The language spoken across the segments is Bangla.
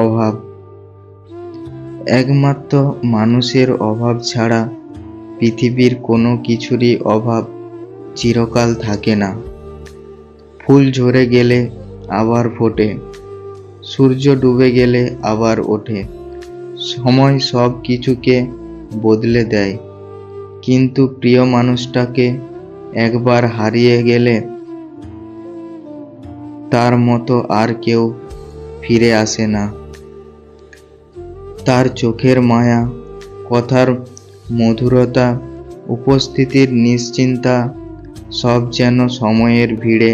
অভাব। একমাত্র মানুষের অভাব ছাড়া পৃথিবীর কোনো কিছুরই অভাব চিরকাল থাকে না। ফুল ঝরে গেলে আবার ফোটে, সূর্য ডুবে গেলে আবার ওঠে। সময় সব কিছুকে বদলে দেয়, কিন্তু প্রিয় মানুষটাকে একবার হারিয়ে গেলে তার মতো আর কেউ ফিরে আসে না। তার চোখের মায়া, কথার মধুরতা, উপস্থিতির নিশ্চিন্তা সব যেন সময়ের ভিড়ে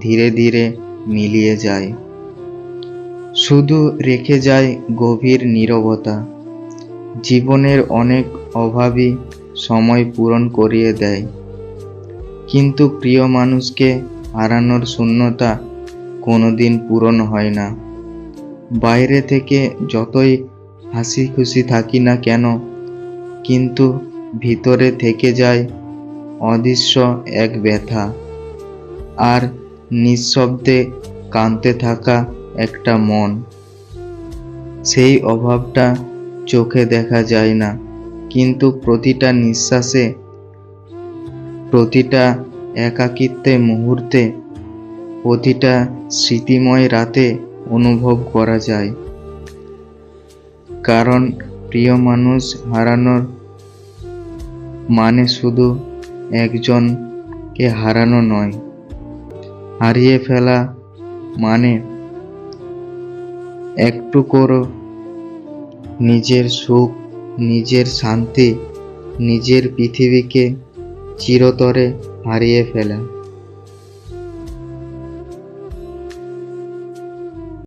ধীরে ধীরে মিলিয়ে যায়। শুধু রেখে যায় গভীর নীরবতা। জীবনের অনেক অভাবই সময় পূরণ করিয়ে দেয়, কিন্তু প্রিয় মানুষকে হারানোর শূন্যতা কোনোদিন পূরণ হয় না। বাইরে থেকে যতই হাসি খুশি থাকি না কেন, কিন্তু ভিতরে থেকে যায় অদৃশ্য এক ব্যথা, আর নিঃশব্দে কাঁদতে থাকা একটা মন। সেই অভাবটা চোখে দেখা যায় না, কিন্তু প্রতিটা নিঃশ্বাসে, প্রতিটা একাকিত্বে মুহূর্তে, প্রতিটা স্মৃতিময় রাতে অনুভব করা যায়। কারণ প্রিয় মানুষ হারানোর মানে শুধু একজনকে হারানো নয়, হারিয়ে ফেলা মানে একটু করে নিজের সুখ, নিজের শান্তি, নিজের পৃথিবীকে চিরতরে হারিয়ে ফেলা।